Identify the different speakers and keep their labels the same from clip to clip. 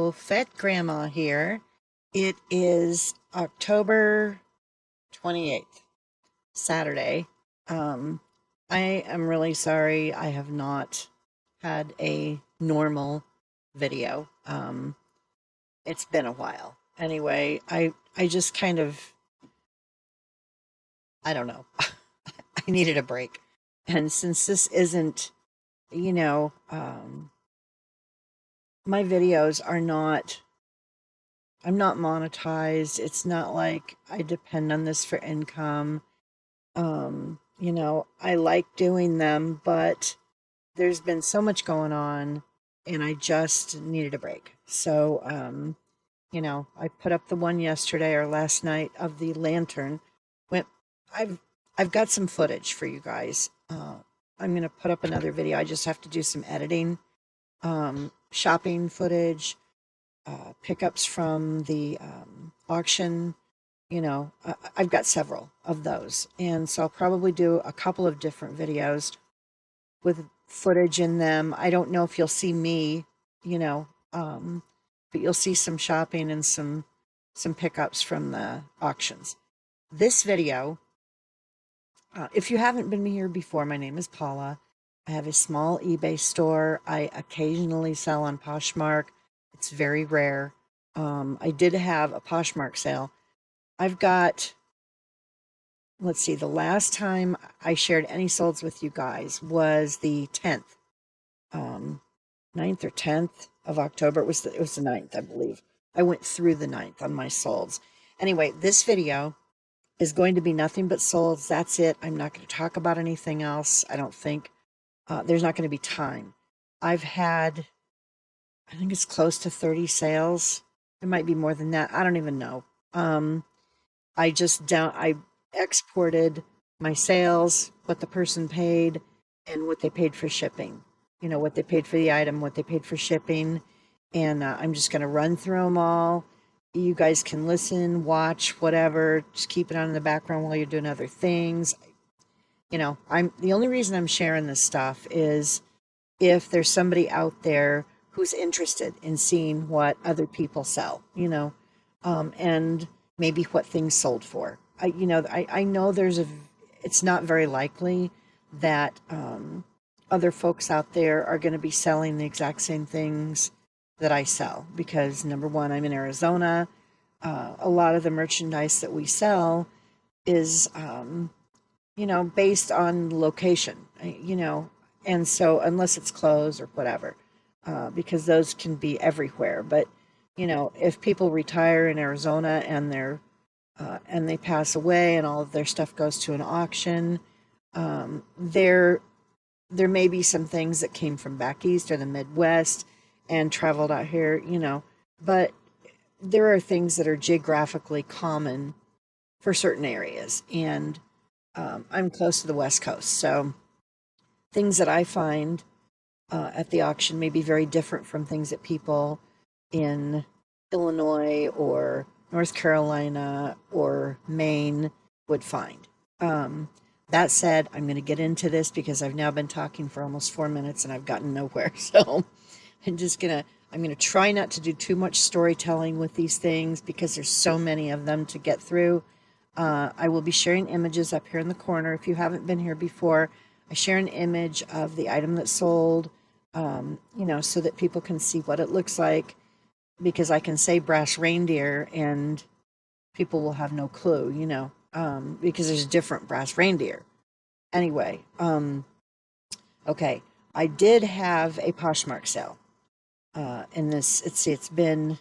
Speaker 1: Hello, Fat Grandma here. It is October 28th, Saturday. Um, I am really sorry I have not had a normal video. It's been a while. Anyway, I just kind of, I don't know. I needed a break. And since this isn't, you know, my videos are not I'm not monetized. It's not like I depend on this for income. I like doing them, but there's been so much going on and I just needed a break. So, I put up the one yesterday or last night of the lantern. Went, I've, I've got some footage for you guys. I'm going to put up another video. I just have to do some editing, shopping footage, pickups from the auction. I've got several of those. And so I'll probably do a couple of different videos with footage in them. I don't know if you'll see me, you know, um, but you'll see some shopping and some pickups from the auctions. This video, if you haven't been here before, my name is Paula. I have a small eBay store. I occasionally sell on Poshmark. It's very rare. I did have a Poshmark sale. I've got, let's see, the last time I shared any solds with you guys was the 10th, um, 9th or 10th of October. It was the 9th, I believe. I went through the 9th on my solds. Anyway, this video is going to be nothing but solds. That's it. I'm not going to talk about anything else. I don't think there's not going to be time. I've had, I think it's close to 30 sales. It might be more than that. I don't even know. I exported my sales, what the person paid, and what they paid for shipping. What they paid for the item, what they paid for shipping. And I'm just going to run through them all. You guys can listen, watch, whatever. Just keep it on in the background while you're doing other things. I'm the only reason I'm sharing this stuff is if there's somebody out there who's interested in seeing what other people sell, and maybe what things sold for. I know it's not very likely that other folks out there are going to be selling the exact same things that I sell because number one, I'm in Arizona. A lot of the merchandise that we sell is, based on location, and so unless it's clothes or whatever, because those can be everywhere. But, if people retire in Arizona and they pass away and all of their stuff goes to an auction, there may be some things that came from back east or the Midwest and traveled out here, but there are things that are geographically common for certain areas. And I'm close to the West Coast, so things that I find at the auction may be very different from things that people in Illinois or North Carolina or Maine would find. That said, I'm going to get into this because I've now been talking for almost 4 minutes and I've gotten nowhere. So I'm going to try not to do too much storytelling with these things because there's so many of them to get through. I will be sharing images up here in the corner. If you haven't been here before, I share an image of the item that sold, so that people can see what it looks like, because I can say brass reindeer and people will have no clue, because there's different brass reindeer. Anyway, okay, I did have a Poshmark sale. In this, it's been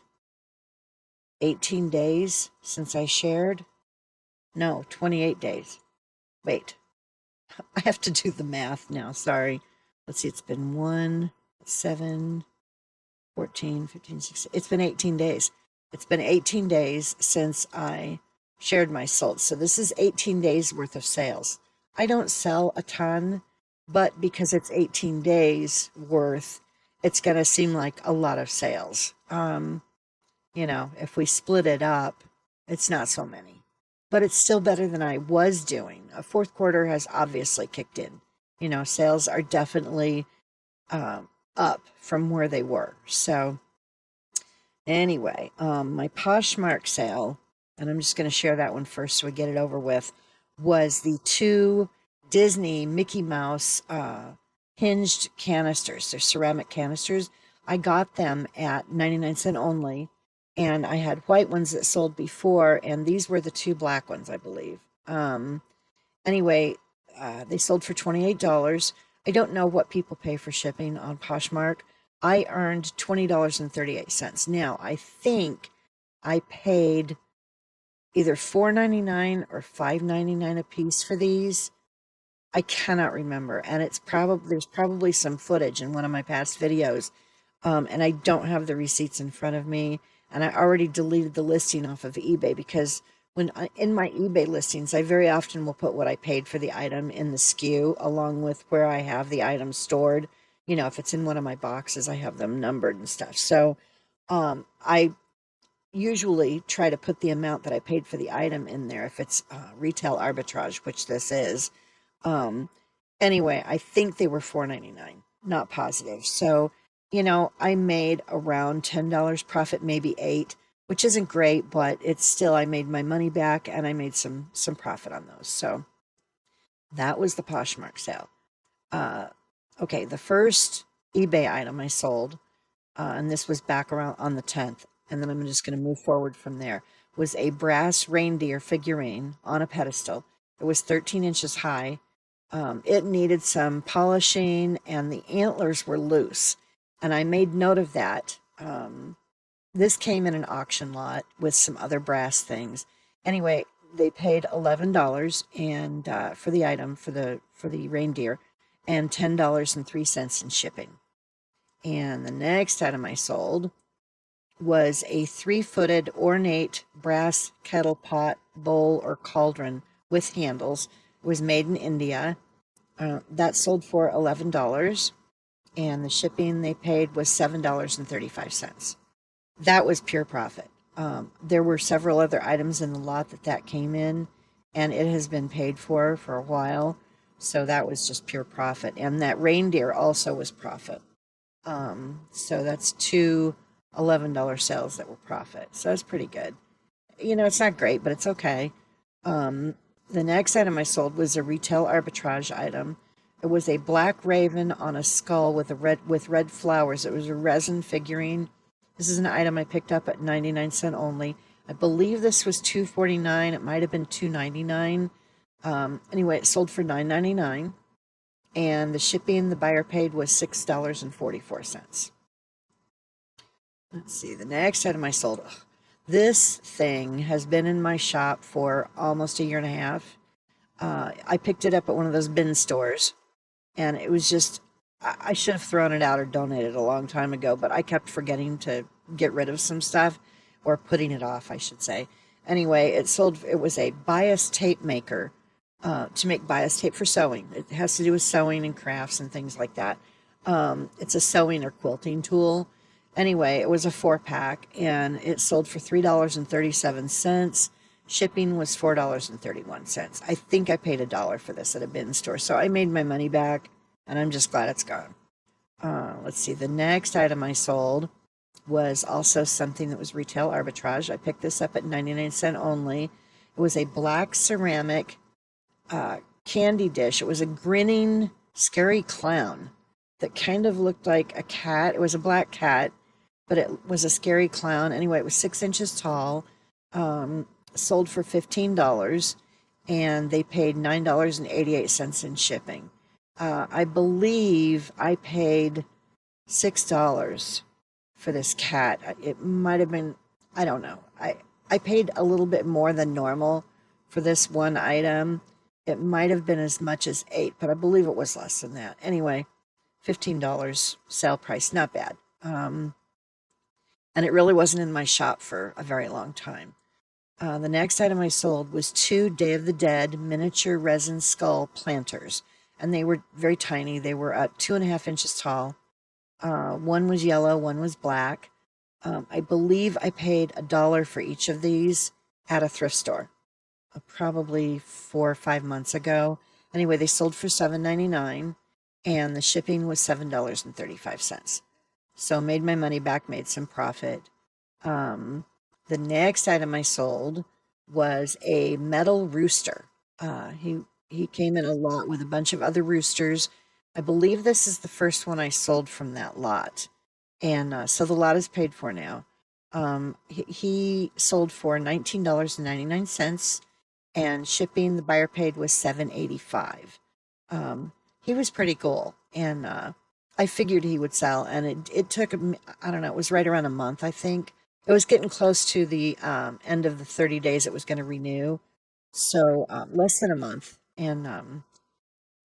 Speaker 1: 18 days since I shared. No, 28 days. Wait, I have to do the math now. Sorry. Let's see. It's been 1, 7, 14, 15, 16. It's been 18 days. It's been 18 days since I shared my solds. So this is 18 days worth of sales. I don't sell a ton, but because it's 18 days worth, it's going to seem like a lot of sales. If we split it up, it's not so many, but it's still better than I was doing. A fourth quarter has obviously kicked in. Sales are definitely up from where they were. So Anyway, my Poshmark sale, and I'm just going to share that one first so we get it over with, was the two Disney Mickey Mouse hinged canisters. They're ceramic canisters. I got them at 99 cents only, and I had white ones that sold before, and these were the two black ones, I believe. Anyway, they sold for $28. I don't know what people pay for shipping on Poshmark. I earned $20.38. Now, I think I paid either $4.99 or $5.99 a piece for these. I cannot remember, and there's probably some footage in one of my past videos, and I don't have the receipts in front of me, and I already deleted the listing off of eBay because in my eBay listings, I very often will put what I paid for the item in the SKU along with where I have the item stored. You know, if it's in one of my boxes, I have them numbered and stuff. So, I usually try to put the amount that I paid for the item in there if it's retail arbitrage, which this is. Um, anyway, I think they were $4.99, not positive. So, I made around $10 profit, maybe 8, which isn't great, but it's still, I made my money back and I made some profit on those. So that was the Poshmark sale. Uh, okay, the first eBay item I sold, and this was back around on the 10th, and then I'm just going to move forward from there, was a brass reindeer figurine on a pedestal. It was 13 inches high. It needed some polishing, and the antlers were loose. And I made note of that. This came in an auction lot with some other brass things. Anyway, they paid $11 and for the item for the reindeer, and $10.03 in shipping. And the next item I sold was a 3-footed ornate brass kettle pot, bowl, or cauldron with handles. It was made in India. That sold for $11, and the shipping they paid was $7.35. That was pure profit. There were several other items in the lot that came in, and it has been paid for a while. So that was just pure profit. And that reindeer also was profit. So that's two $11 sales that were profit. So that's pretty good. It's not great, but it's okay. The next item I sold was a retail arbitrage item. It was a black raven on a skull with red flowers. It was a resin figurine. This is an item I picked up at 99 cents only. I believe this was $2.49. It might have been $2.99. Anyway, it sold for $9.99, and the shipping the buyer paid was $6.44. Let's see, the next item I sold. This thing has been in my shop for almost a year and a half. I picked it up at one of those bin stores, and it was just, I should have thrown it out or donated a long time ago, but I kept forgetting to get rid of some stuff, or putting it off, I should say. Anyway, it was a bias tape maker to make bias tape for sewing. It has to do with sewing and crafts and things like that. It's a sewing or quilting tool. Anyway, it was a 4-pack, and it sold for $3.37. Shipping was $4.31. I think I paid $1 for this at a bin store, so I made my money back, and I'm just glad it's gone. Let's see, the next item I sold was also something that was retail arbitrage. I picked this up at 99 cents only. It was a black ceramic candy dish. It was a grinning, scary clown that kind of looked like a cat. It was a black cat, but it was a scary clown. Anyway, it was 6 inches tall, sold for $15, and they paid $9.88 in shipping. I believe I paid $6 for this cat. It might have been, I don't know. I paid a little bit more than normal for this one item. It might have been as much as 8, but I believe it was less than that. Anyway, $15 sale price, not bad. And it really wasn't in my shop for a very long time. The next item I sold was 2 Day of the Dead miniature resin skull planters, and they were very tiny. They were 2.5 inches tall. One was yellow, one was black. I believe I paid $1 for each of these at a thrift store, probably 4 or 5 months ago. Anyway, they sold for $7.99, and the shipping was $7.35. So made my money back, made some profit. The next item I sold was a metal rooster. He came in a lot with a bunch of other roosters. I believe this is the first one I sold from that lot, and so the lot is paid for now. He sold for $19.99, and shipping the buyer paid was $7.85. He was pretty cool, and I figured he would sell, and it took him, I don't know, it was right around a month, I think. It was getting close to the end of the 30 days it was going to renew, so less than a month, and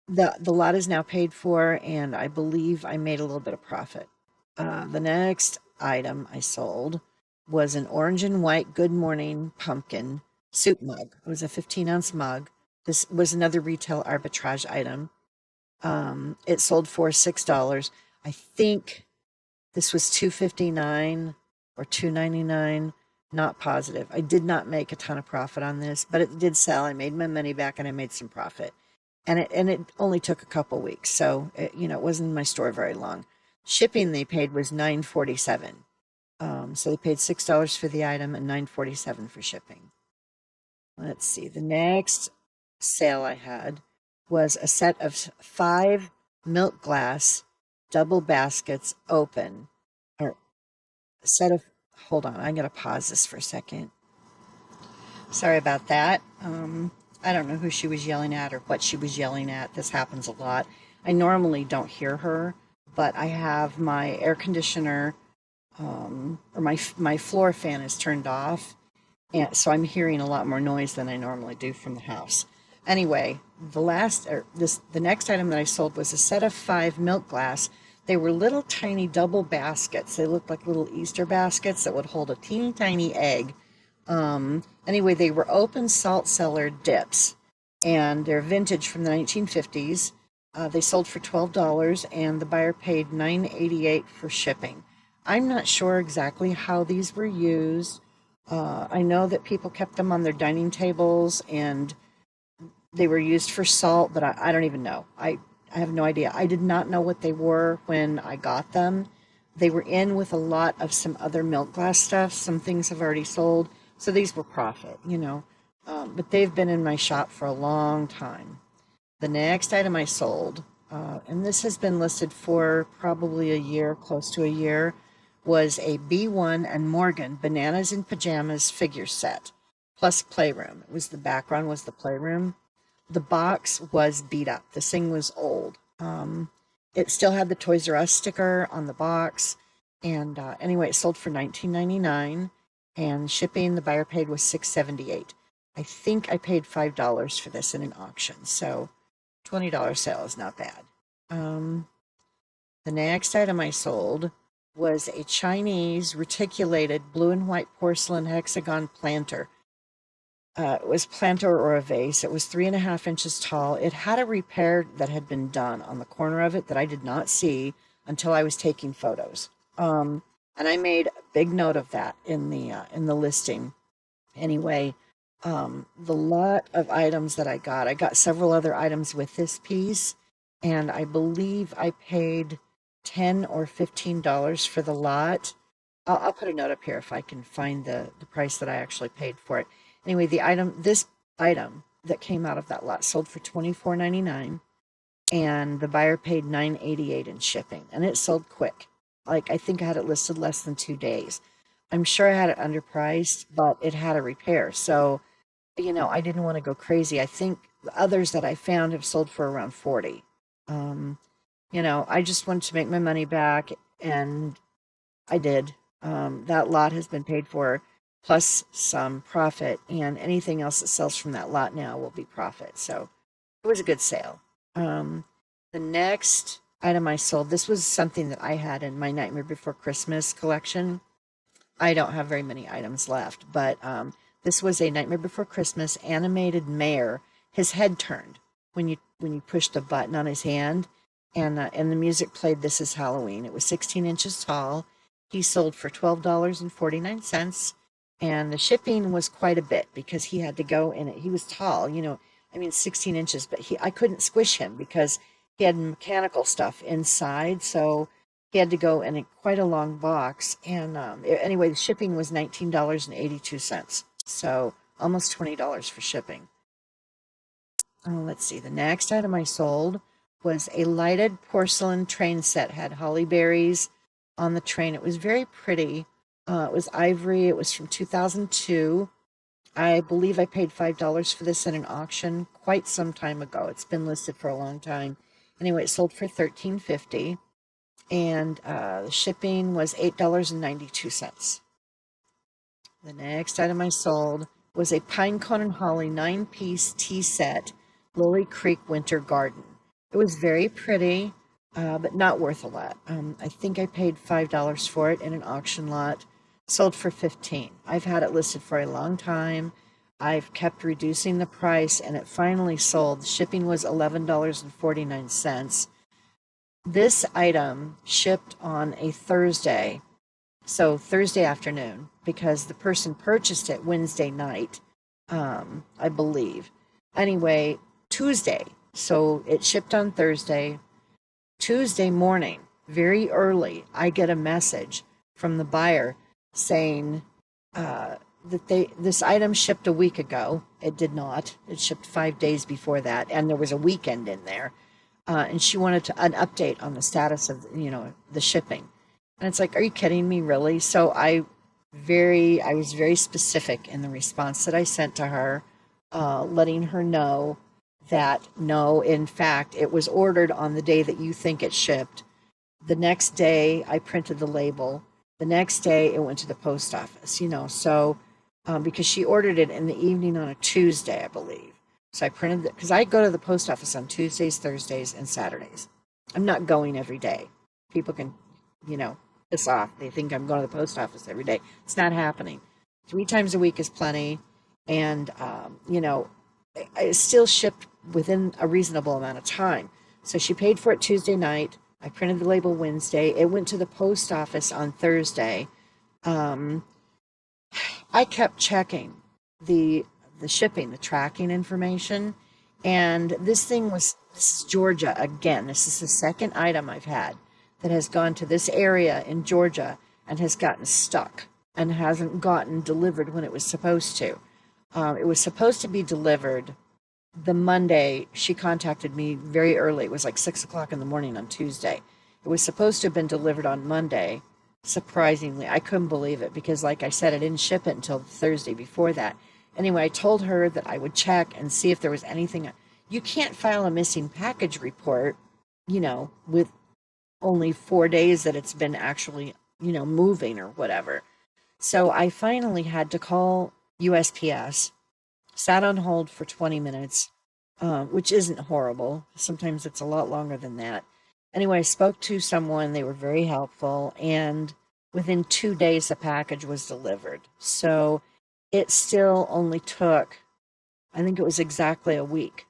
Speaker 1: the lot is now paid for, and I believe I made a little bit of profit. The next item I sold was an orange and white Good Morning pumpkin soup mug. It was a 15-ounce mug. This was another retail arbitrage item. It sold for $6. I think this was $2.59 or $2.99. Not positive. I did not make a ton of profit on this, but it did sell. I made my money back and I made some profit. And it only took a couple weeks, so it wasn't in my store very long. Shipping they paid was $9.47. So they paid $6 for the item and $9.47 for shipping. Let's see. The next sale I had was a set of 5 milk glass double baskets open. Or a set of, hold on, I'm going to pause this for a second. Sorry about that. I don't know who she was yelling at or what she was yelling at. This happens a lot. I normally don't hear her, but I have my air conditioner or my floor fan is turned off, and so I'm hearing a lot more noise than I normally do from the house. Anyway, the next item that I sold was a set of 5 milk glass. They were little tiny double baskets. They looked like little Easter baskets that would hold a teeny tiny egg. Anyway, they were open salt cellar dips, and they're vintage from the 1950s. They sold for $12, and the buyer paid $9.88 for shipping. I'm not sure exactly how these were used. I know that people kept them on their dining tables, and they were used for salt, but I don't even know. I have no idea. I did not know what they were when I got them. They were in with a lot of some other milk glass stuff. Some things have already sold. So these were profit. But they've been in my shop for a long time. The next item I sold, and this has been listed for probably a year, close to a year, was a B1 and Morgan Bananas in Pajamas figure set, plus playroom. The background was the playroom. The box was beat up. This thing was old. It still had the Toys R Us sticker on the box. And anyway, it sold for $19.99, and shipping the buyer paid was $6.78. I think I paid $5 for this in an auction, so $20 sale is not bad. The next item I sold was a Chinese reticulated blue and white porcelain hexagon planter. It was planter or a vase. It was 3.5 inches tall. It had a repair that had been done on the corner of it that I did not see until I was taking photos. And I made a big note of that in the listing. Anyway, the lot of items that I got several other items with this piece, and I believe I paid $10 or $15 for the lot. I'll put a note up here if I can find the price that I actually paid for it. Anyway, this item that came out of that lot sold for $24.99, and the buyer paid $9.88 in shipping, and it sold quick. Like, I think I had it listed less than 2 days. I'm sure I had it underpriced, but it had a repair, so I didn't want to go crazy. I think the others that I found have sold for around 40. I just wanted to make my money back, and I did. That lot has been paid for, plus some profit, and anything else that sells from that lot now will be profit. So it was a good sale. The next item I sold, this was something that I had in my Nightmare Before Christmas collection. I don't have very many items left, but this was a Nightmare Before Christmas animated mayor. His head turned when you pushed a button on his hand, and the music played "This Is Halloween." It was 16 inches tall. He sold for $12.49, and the shipping was quite a bit because he had to go in it. He was tall, 16 inches, but I couldn't squish him because he had mechanical stuff inside, so he had to go in quite a long box. And anyway, the shipping was $19.82. So almost $20 for shipping. Let's see. The next item I sold was a lighted porcelain train set. Had holly berries on the train. It was very pretty. It was ivory. It was from 2002. I believe I paid $5 for this at an auction quite some time ago. It's been listed for a long time. Anyway, it sold for $13.50, and the shipping was $8.92. The next item I sold was a pine cone and holly 9-piece tea set, Lily Creek Winter Garden. It was very pretty, but not worth a lot. I think I paid $5 for it in an auction lot. Sold for $15. I've had it listed for a long time. I've kept reducing the price, and it finally sold. The shipping was $11.49. This item shipped on a Thursday, so Thursday afternoon, because the person purchased it Wednesday night, I believe. Anyway, Tuesday. So it shipped on Thursday. Tuesday morning, very early, I get a message from the buyer saying that this item shipped a week ago. It did not. It shipped 5 days before that, and there was a weekend in there. And she wanted an update on the status of the shipping. And it's like, are you kidding me, really? So I was very specific in the response that I sent to her, letting her know that no, in fact, it was ordered on the day that you think it shipped. The next day, I printed the label. The next day, it went to the post office, so because she ordered it in the evening on a Tuesday, I believe. So I printed it, because I go to the post office on Tuesdays, Thursdays, and Saturdays. I'm not going every day. People can, piss off. They think I'm going to the post office every day. It's not happening. 3 times a week is plenty. And, it's still shipped within a reasonable amount of time. So she paid for it Tuesday night. I printed the label Wednesday. It went to the post office on Thursday. I kept checking the shipping, the tracking information. And this is Georgia again. This is the second item I've had that has gone to this area in Georgia and has gotten stuck and hasn't gotten delivered when it was supposed to. It was supposed to be delivered the Monday. She contacted me very early. It was like 6 o'clock in the morning on Tuesday. It was supposed to have been delivered on Monday. Surprisingly, I couldn't believe it because, like I said, I didn't ship it until Thursday before that. Anyway, I told her that I would check and see if there was anything. You can't file a missing package report, with only 4 days that it's been actually, moving or whatever. So I finally had to call USPS, sat on hold for 20 minutes, which isn't horrible. Sometimes it's a lot longer than that. Anyway, I spoke to someone. They were very helpful. And within 2 days, the package was delivered. So it still only took, I think it was exactly a week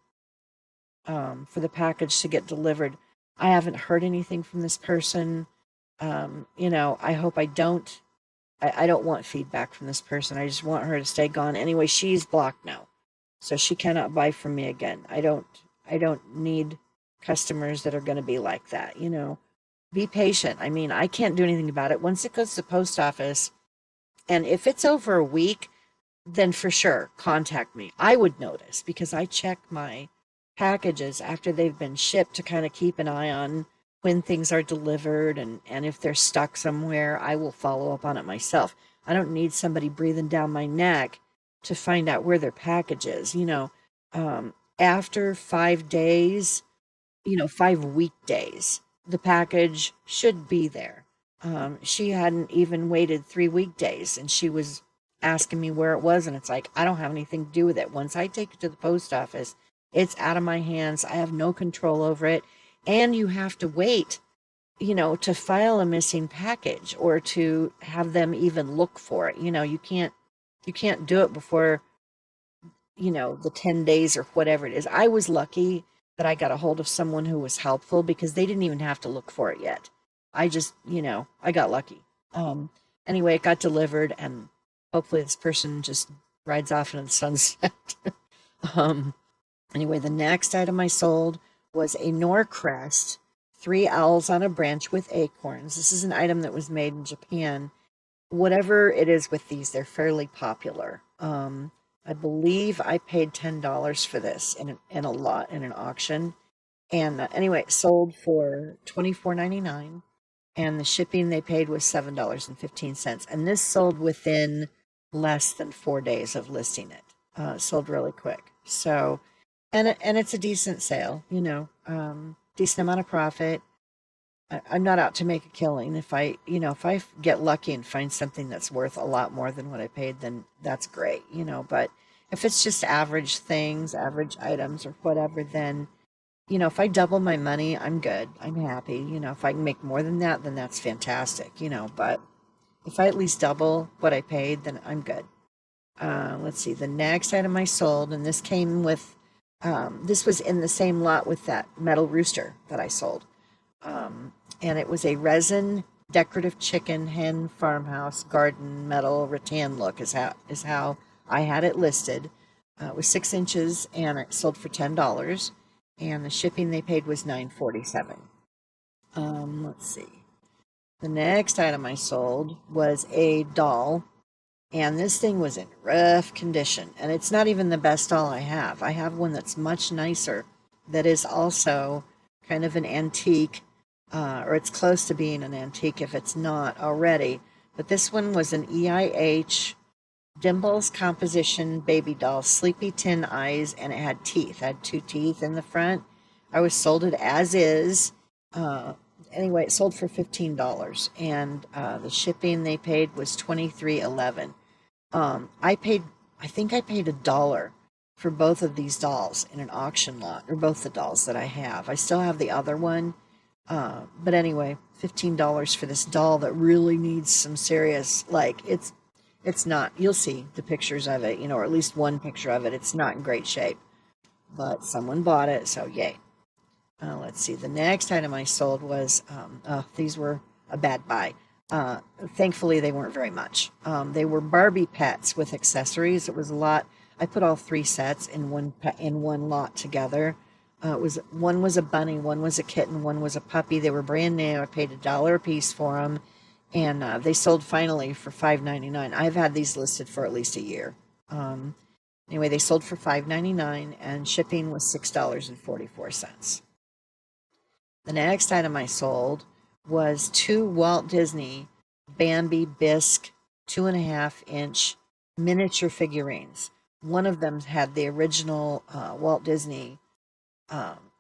Speaker 1: for the package to get delivered. I haven't heard anything from this person. I hope I don't. I don't want feedback from this person. I just want her to stay gone. Anyway, she's blocked now, so she cannot buy from me again. I don't need customers that are going to be like that. Be patient. I mean, I can't do anything about it. Once it goes to the post office, and if it's over a week, then for sure, contact me. I would notice because I check my packages after they've been shipped to kind of keep an eye on when things are delivered, and if they're stuck somewhere, I will follow up on it myself. I don't need somebody breathing down my neck to find out where their package is. After 5 days, 5 weekdays, the package should be there. She hadn't even waited 3 weekdays, and she was asking me where it was, and it's like, I don't have anything to do with it. Once I take it to the post office, it's out of my hands. I have no control over it. And you have to wait, to file a missing package or to have them even look for it. You can't do it before, the 10 days or whatever it is. I was lucky that I got a hold of someone who was helpful because they didn't even have to look for it yet. I just, I got lucky. Anyway, it got delivered, and hopefully this person just rides off into the sunset. Anyway, the next item I sold was a Norcrest three owls on a branch with acorns. This is an item that was made in Japan. Whatever it is with these, they're fairly popular. I believe I paid $10 for this in a lot in an auction. And anyway, it sold for $24.99, and the shipping they paid was $7.15. And this sold within less than 4 days of listing it. It sold really quick. So, and it's a decent sale, decent amount of profit. I'm not out to make a killing. If I get lucky and find something that's worth a lot more than what I paid, then that's great, but if it's just average things, average items or whatever, then, if I double my money, I'm good. I'm happy. If I can make more than that, then that's fantastic, but if I at least double what I paid, then I'm good. Let's see, the next item I sold, and this was in the same lot with that metal rooster that I sold. And it was a resin decorative chicken hen farmhouse garden metal rattan look is how I had it listed. It was 6 inches and it sold for $10, and the shipping they paid was $9.47. Let's see. The next item I sold was a doll, and this thing was in rough condition, and it's not even the best doll I have. I have one that's much nicer that is also kind of an antique, or it's close to being an antique if it's not already. But this one was an EIH Dimples composition baby doll, sleepy tin eyes, and it had teeth. It had two teeth in the front. I was sold it as is. Anyway, it sold for $15, and the shipping they paid was $23.11. I think I paid $1 for both of these dolls in an auction lot, or both the dolls that I have. I still have the other one. But anyway, $15 for this doll that really needs some serious, it's not, you'll see the pictures of it, or at least one picture of it. It's not in great shape, but someone bought it, so yay. Let's see, the next item I sold was, these were a bad buy. Thankfully, they weren't very much. They were Barbie pets with accessories. It was a lot. I put all three sets in one lot together. One was a bunny, one was a kitten, one was a puppy. They were brand new. I paid $1 a piece for them, and they sold finally for $5.99. I've had these listed for at least a year. Anyway, they sold for $5.99, and shipping was $6.44. The next item I sold was two Walt Disney Bambi Bisque 2.5-inch miniature figurines. One of them had the original Walt Disney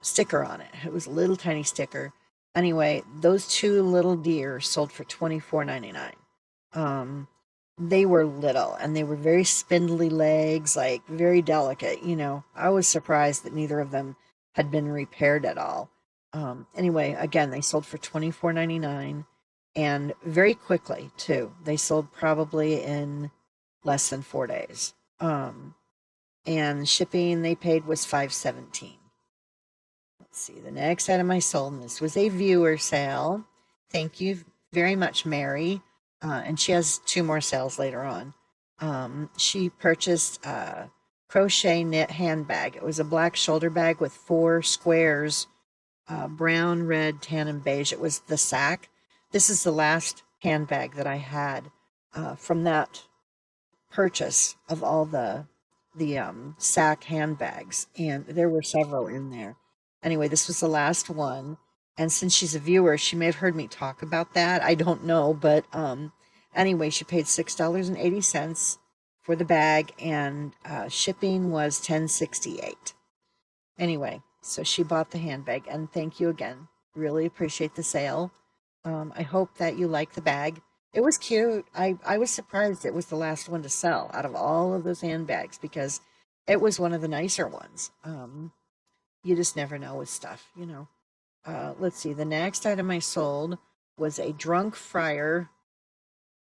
Speaker 1: sticker on it. It was a little tiny sticker. Anyway, those two little deer sold for $24.99. They were little, and they were very spindly legs, like very delicate. I was surprised that neither of them had been repaired at all. Anyway, again, they sold for $24.99, and very quickly too. They sold probably in less than 4 days. And shipping they paid was $5.17. Let's see, the next item I sold, and this was a viewer sale. Thank you very much, Mary. And she has 2 more sales later on. She purchased a crochet knit handbag. It was a black shoulder bag with 4 squares, brown, red, tan, and beige. It was the sack. This is the last handbag that I had from that purchase of all the sack handbags, and there were several in there. Anyway, this was the last one, and since she's a viewer, she may have heard me talk about that. I don't know, but anyway, she paid $6.80 for the bag, and shipping was $10.68. Anyway, so she bought the handbag, and thank you again. Really appreciate the sale. I hope that you like the bag. It was cute. I was surprised it was the last one to sell out of all of those handbags, because it was one of the nicer ones. You just never know with stuff. Let's see. The next item I sold was a drunk friar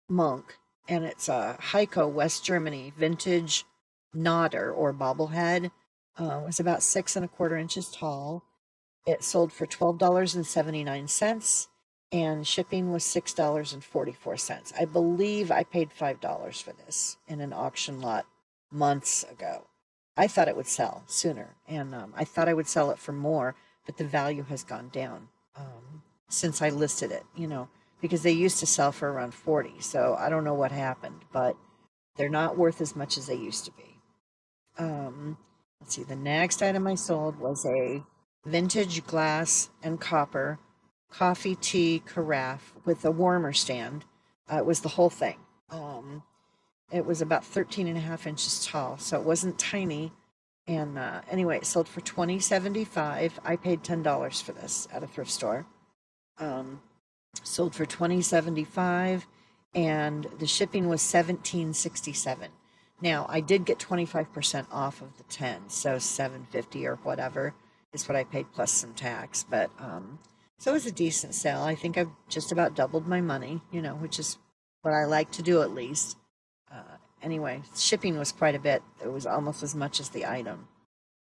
Speaker 1: monk, and it's a Heiko, West Germany, vintage nodder or bobblehead. It was about 6¼ inches tall. It sold for $12.79, and shipping was $6.44. I believe I paid $5 for this in an auction lot months ago. I thought it would sell sooner, and I thought I would sell it for more, but the value has gone down. since I listed it, because they used to sell for around 40. So I don't know what happened, but they're not worth as much as they used to be. Let's see, the next item I sold was a vintage glass and copper coffee tea carafe with a warmer stand. It was the whole thing. It was about 13 and a half inches tall, so it wasn't tiny. And anyway, it sold for $20.75. I paid $10 for this at a thrift store. Sold for $20.75, and the shipping was $17.67. Now I did get 25% off of the 10, so $7.50 or whatever is what I paid plus some tax. But so it was a decent sale. I think I've just about doubled my money, which is what I like to do at least. Anyway, shipping was quite a bit. It was almost as much as the item.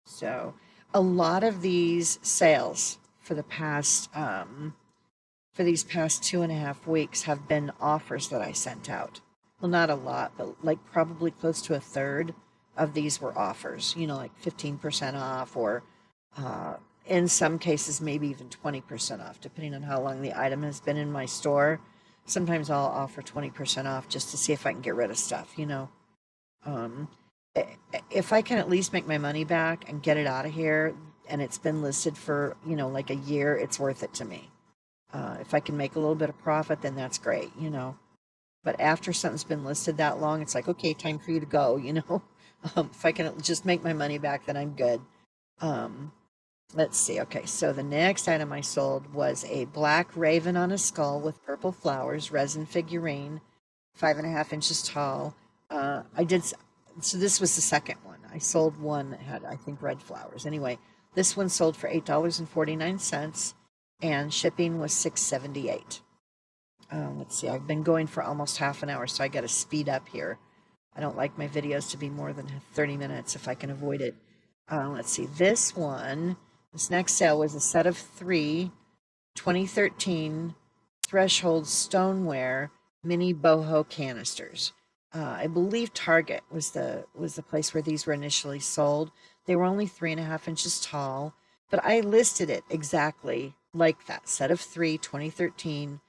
Speaker 1: So a lot of these sales for these past 2.5 weeks have been offers that I sent out. Well, not a lot, but like probably close to a third of these were offers, like 15% off, or in some cases, maybe even 20% off, depending on how long the item has been in my store. Sometimes I'll offer 20% off just to see if I can get rid of stuff, Um, if I can at least make my money back and get it out of here, and it's been listed for, like a year, it's worth it to me. If I can make a little bit of profit, then that's great. But after something's been listed that long, it's like, okay, time for you to go. If I can just make my money back, then I'm good. Let's see. Okay, so the next item I sold was a black raven on a skull with purple flowers, resin figurine, 5.5 inches tall. So this was the second one. I sold one that had, I think, red flowers. Anyway, this one sold for $8.49, and shipping was $6.78. Let's see, I've been going for almost half an hour, so I got to speed up here. I don't like my videos to be more than 30 minutes if I can avoid it. Let's see, this next sale was a set of 3 2013 Threshold Stoneware mini boho canisters. I believe Target was the place where these were initially sold. They were only 3.5 inches tall, but I listed it exactly like that. Set of 3 2013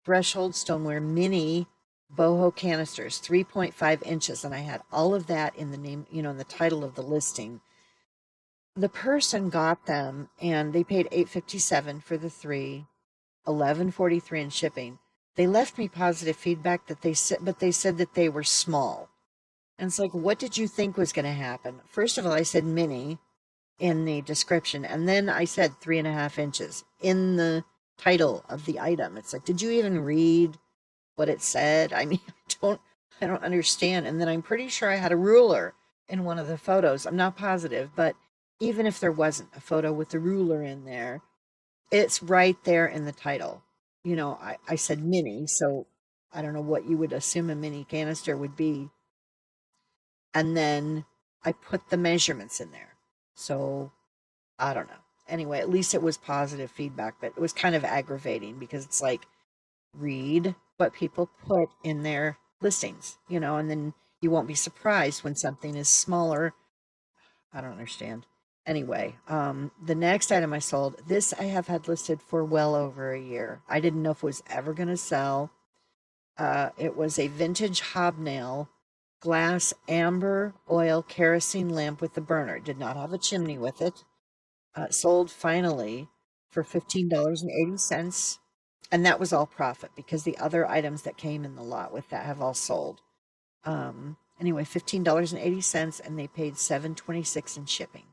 Speaker 1: Threshold Stoneware mini boho canisters, 3.5 inches, and I had all of that in the name, in the title of the listing. The person got them, and they paid $8.57 for the 3, $11.43 in shipping. They left me positive feedback but they said that they were small. And it's like, what did you think was going to happen? First of all, I said mini in the description, and then I said 3.5 inches in the title of the item. It's like, did you even read what it said? I mean, I don't understand. And then I'm pretty sure I had a ruler in one of the photos. I'm not positive, but even if there wasn't a photo with the ruler in there, it's right there in the title. I said mini, so I don't know what you would assume a mini canister would be. And then I put the measurements in there. So I don't know. Anyway, at least it was positive feedback, but it was kind of aggravating because it's like, read what people put in their listings, and then you won't be surprised when something is smaller. I don't understand. Anyway, the next item I sold, this I have had listed for well over a year. I didn't know if it was ever going to sell. It was a vintage hobnail glass amber oil kerosene lamp with a burner. It did not have a chimney with it. Sold finally for $15.80. And that was all profit because the other items that came in the lot with that have all sold. Anyway, $15.80, and they paid $7.26 in shipping.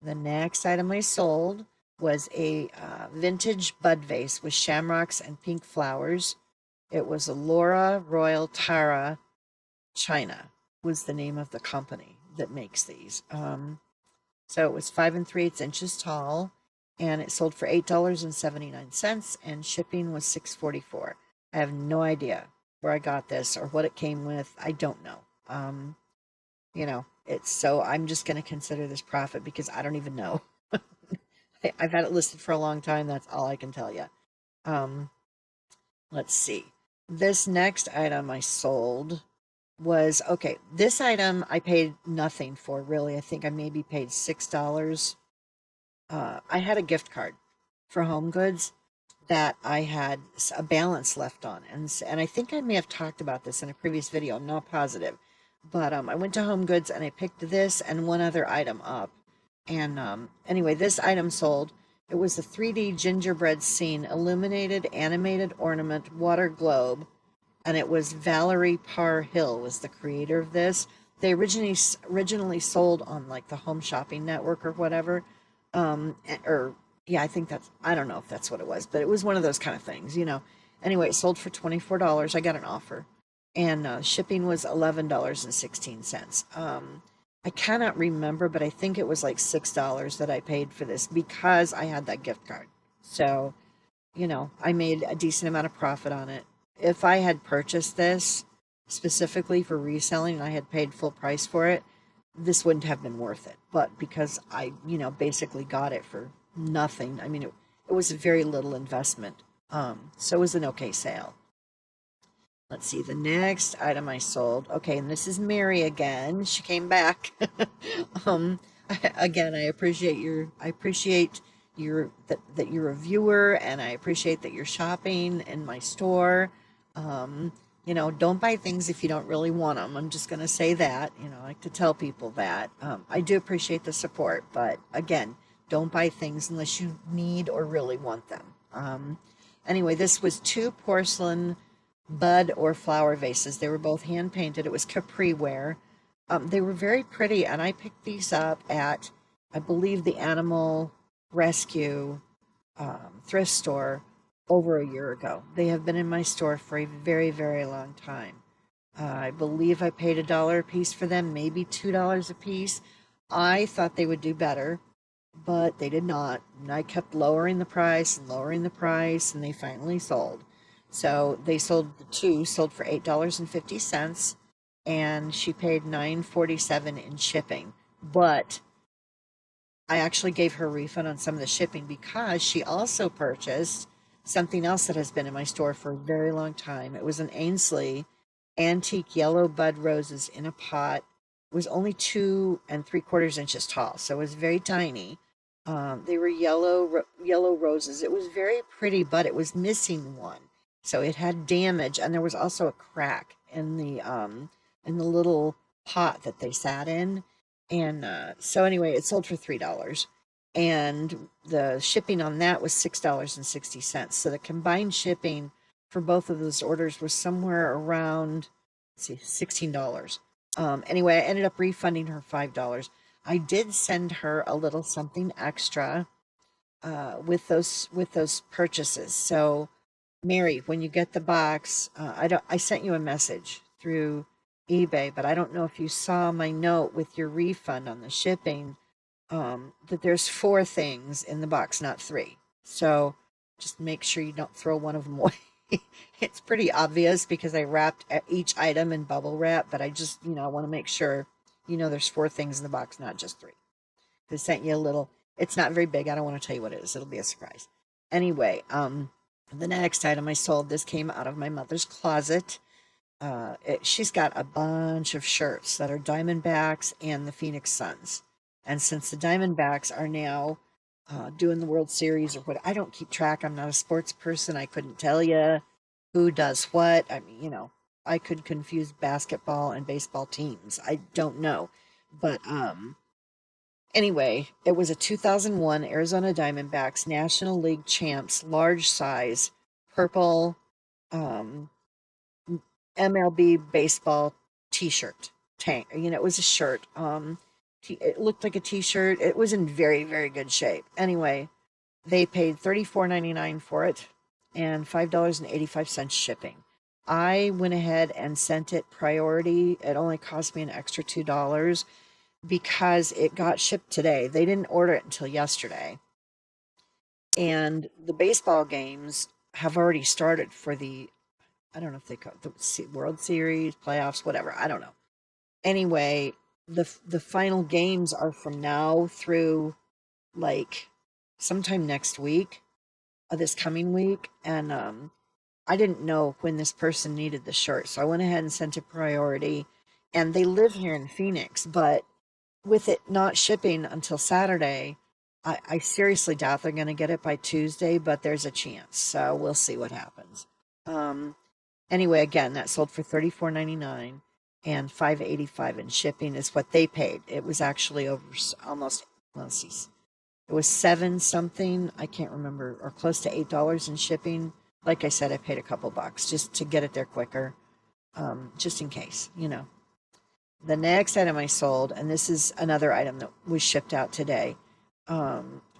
Speaker 1: The next item I sold was a vintage bud vase with shamrocks and pink flowers. It was a Laura Royal Tara China was the name of the company that makes these. So it was 5 3/8 inches tall, and it sold for $8.79, and shipping was $6.44. I have no idea where I got this or what it came with. I don't know. It's so I'm just going to consider this profit because I don't even know. I've had it listed for a long time. That's all I can tell you. Let's see. This next item I sold was, okay, this item I paid nothing for, really. I think I maybe paid $6. I had a gift card for Home Goods, that I had a balance left on. And I think I may have talked about this in a previous video. I'm not positive. But I went to Home Goods and I picked this and one other item up. And anyway, this item sold. It was a 3D gingerbread scene, illuminated animated ornament water globe, and it was Valerie Parr Hill was the creator of this. They originally sold on like the Home Shopping Network or whatever, or yeah, I think that's, I don't know if that's what it was, but it was one of those kind of things. Anyway, it sold for $24. I got an offer, and shipping was $11.16. I cannot remember, but I think it was like $6 that I paid for this because I had that gift card. So, I made a decent amount of profit on it. If I had purchased this specifically for reselling and I had paid full price for it, this wouldn't have been worth it. But because I, basically got it for nothing, I mean, it was a very little investment. So it was an okay sale. Let's see, the next item I sold. Okay, and this is Mary again. She came back. Again, I appreciate that you're a viewer, and I appreciate that you're shopping in my store. Don't buy things if you don't really want them. I'm just going to say that. I like to tell people that. I do appreciate the support, but again, don't buy things unless you need or really want them. Anyway, this was 2 porcelain bud or flower vases. They were both hand painted. It was Capri ware. They were very pretty, and I picked these up at, I believe, the Animal Rescue thrift store over a year ago. They have been in my store for a very, very long time. I believe I paid $1 a piece for them, maybe $2 a piece. I thought they would do better, but they did not. And I kept lowering the price and lowering the price, and they finally sold. So they sold, the 2 sold for $8.50, and she paid $9.47 in shipping. But I actually gave her a refund on some of the shipping because she also purchased something else that has been in my store for a very long time. It was an Ainsley antique yellow bud roses in a pot. It was only 2 3/4 inches tall, so it was very tiny. They were yellow roses. It was very pretty, but it was missing one. So it had damage, and there was also a crack in the little pot that they sat in. And so anyway, it sold for $3, and the shipping on that was $6.60. So the combined shipping for both of those orders was somewhere around, let's see, $16. Anyway, I ended up refunding her $5. I did send her a little something extra with those purchases. So Mary, when you get the box, I sent you a message through eBay, but I don't know if you saw my note with your refund on the shipping, that there's 4 things in the box, not 3. So just make sure you don't throw one of them away. It's pretty obvious because I wrapped each item in bubble wrap, but I just, I want to make sure, there's 4 things in the box, not just 3. I sent you a little, it's not very big. I don't want to tell you what it is. It'll be a surprise. Anyway, the next item I sold, this came out of my mother's closet. She's got a bunch of shirts that are Diamondbacks and the Phoenix Suns. And since the Diamondbacks are now doing the World Series or what, I don't keep track. I'm not a sports person. I couldn't tell you who does what. I mean, I could confuse basketball and baseball teams. I don't know. But anyway, it was a 2001 Arizona Diamondbacks National League Champs large size purple MLB baseball t-shirt tank. It was a shirt. It looked like a t-shirt. It was in very, very good shape. Anyway, they paid $34.99 for it and $5.85 shipping. I went ahead and sent it priority. It only cost me an extra $2 because it got shipped today. They didn't order it until yesterday. And the baseball games have already started for the, I don't know if they call it the World Series, playoffs, whatever. I don't know. Anyway, the final games are from now through like sometime next week, this coming week. And I didn't know when this person needed the shirt. So I went ahead and sent it priority. And they live here in Phoenix, but with it not shipping until Saturday, I seriously doubt they're going to get it by Tuesday, but there's a chance. So we'll see what happens. Um, anyway, again, that sold for $34.99 and $5.85 in shipping is what they paid. It was actually over almost, let's see, it was seven something. I can't remember, or close to $8 in shipping. Like I said, I paid a couple bucks just to get it there quicker, just in case, you know. The next item I sold, and this is another item that was shipped out today,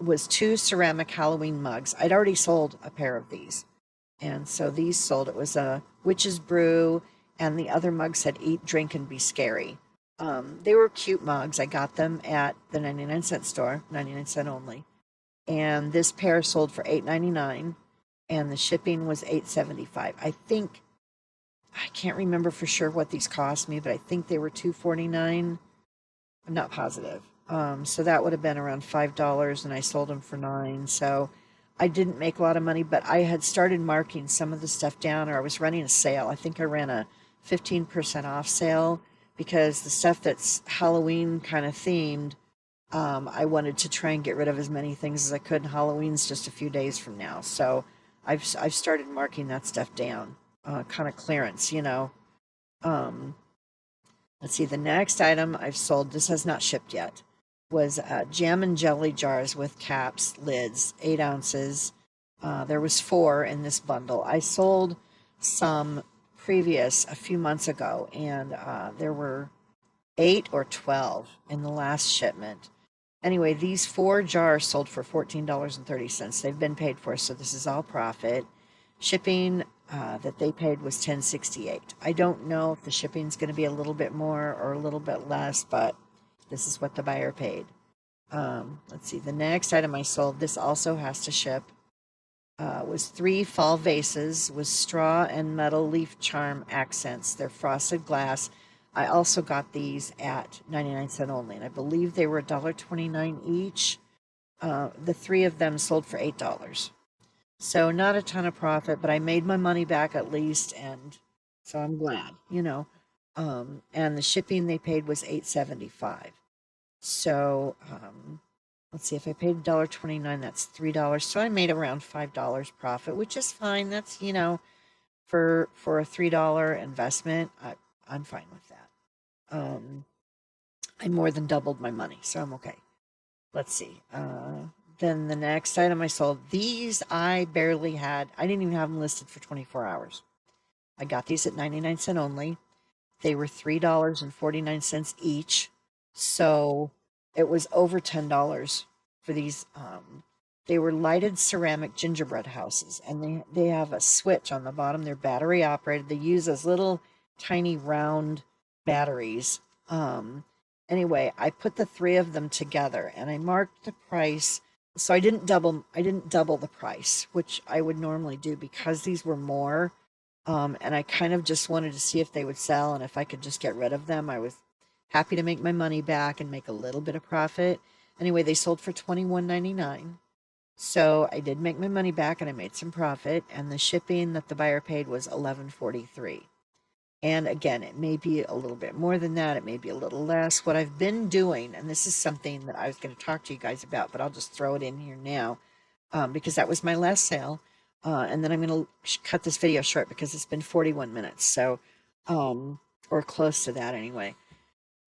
Speaker 1: was two ceramic Halloween mugs. I'd already sold a pair of these. And so these sold. It was a witch's brew, and the other mug said eat, drink, and be scary. They were cute mugs. I got them at the 99-cent store, 99-cent only. And this pair sold for $8.99, and the shipping was $8.75. I can't remember for sure what these cost me, but I think they were $2.49. I'm not positive. So that would have been around $5, and I sold them for $9. So I didn't make a lot of money, but I had started marking some of the stuff down, or I was running a sale. I think I ran a 15% off sale because the stuff that's Halloween kind of themed, I wanted to try and get rid of as many things as I could. And Halloween's just a few days from now, so I've started marking that stuff down, kind of clearance, you know. Um, let's see, the next item I've sold, this has not shipped yet, was jam and jelly jars with caps, lids, 8 ounces. There was 4 in this bundle. I sold some previous a few months ago, and there were 8 or 12 in the last shipment. Anyway, these 4 jars sold for $14.30. They've been paid for, so this is all profit. Shipping that they paid was $10.68. I don't know if the shipping's going to be a little bit more or a little bit less, but this is what the buyer paid. Let's see. The next item I sold, this also has to ship, was 3 fall vases with straw and metal leaf charm accents. They're frosted glass. I also got these at 99-cent only, and I believe they were $1.29 each. The 3 of them sold for $8. So not a ton of profit, but I made my money back at least, and so I'm glad, you know. And the shipping they paid was $8.75. So let's see, if I paid $1.29, that's $3. So I made around $5 profit, which is fine. That's, you know, for a $3 investment, I'm fine with that. I more than doubled my money, so I'm okay. Let's see. Then the next item I sold, these I barely had. I didn't even have them listed for 24 hours. I got these at 99-cent only. They were $3.49 each. So it was over $10 for these. They were lighted ceramic gingerbread houses, and they have a switch on the bottom. They're battery operated. They use those little tiny round batteries. Anyway, I put the 3 of them together, and I marked the price. So I didn't double the price, which I would normally do because these were more. And I kind of just wanted to see if they would sell, and if I could just get rid of them. I was happy to make my money back and make a little bit of profit. Anyway, they sold for $21.99. So I did make my money back, and I made some profit, and the shipping that the buyer paid was $11.43. And again, it may be a little bit more than that. It may be a little less. What I've been doing, and this is something that I was going to talk to you guys about, but I'll just throw it in here now, because that was my last sale. And then I'm going to cut this video short because it's been 41 minutes. So, or close to that anyway.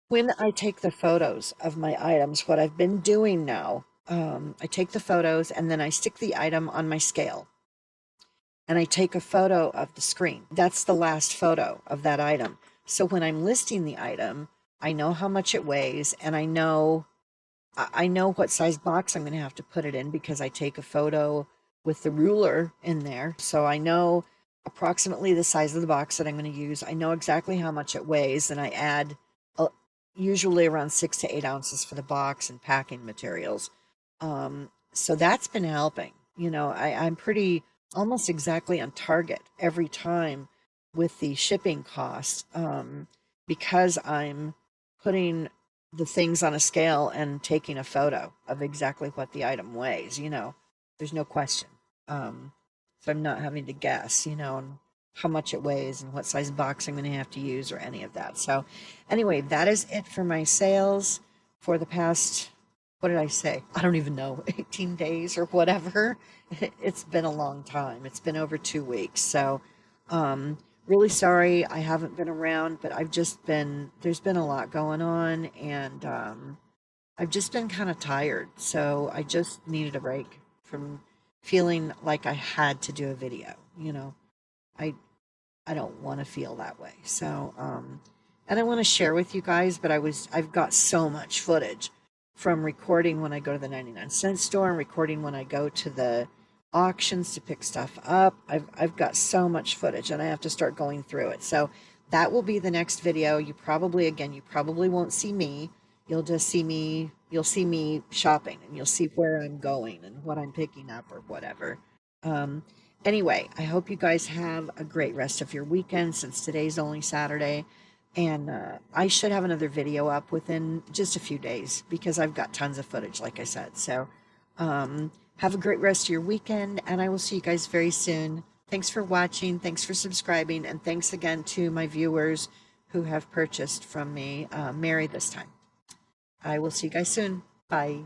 Speaker 1: When I take the photos of my items, what I've been doing now, I take the photos and then I stick the item on my scale. And I take a photo of the screen. That's the last photo of that item. So when I'm listing the item, I know how much it weighs, and I know what size box I'm going to have to put it in because I take a photo with the ruler in there. So I know approximately the size of the box that I'm going to use. I know exactly how much it weighs, and I add usually around 6 to 8 ounces for the box and packing materials. So that's been helping. You know, I'm pretty almost exactly on target every time with the shipping cost, because I'm putting the things on a scale and taking a photo of exactly what the item weighs. You know, there's no question. So I'm not having to guess, you know, and how much it weighs and what size box I'm going to have to use or any of that. So anyway, that is it for my sales for the past what did I say? I don't even know, 18 days or whatever. It's been a long time. It's been over 2 weeks. So, really sorry I haven't been around, but there's been a lot going on, and I've just been kind of tired. So I just needed a break from feeling like I had to do a video. I, I don't want to feel that way. So, and I want to share with you guys, but I've got so much footage from recording when I go to the 99-cent store and recording when I go to the auctions to pick stuff up. I've got so much footage and I have to start going through it. So that will be the next video. You probably won't see me. You'll see me shopping, and you'll see where I'm going and what I'm picking up or whatever. Um, Anyway, I hope you guys have a great rest of your weekend, since today's only Saturday. And I should have another video up within just a few days, because I've got tons of footage, like I said. So have a great rest of your weekend, and I will see you guys very soon. Thanks for watching. Thanks for subscribing. And thanks again to my viewers who have purchased from me, Mary this time. I will see you guys soon. Bye.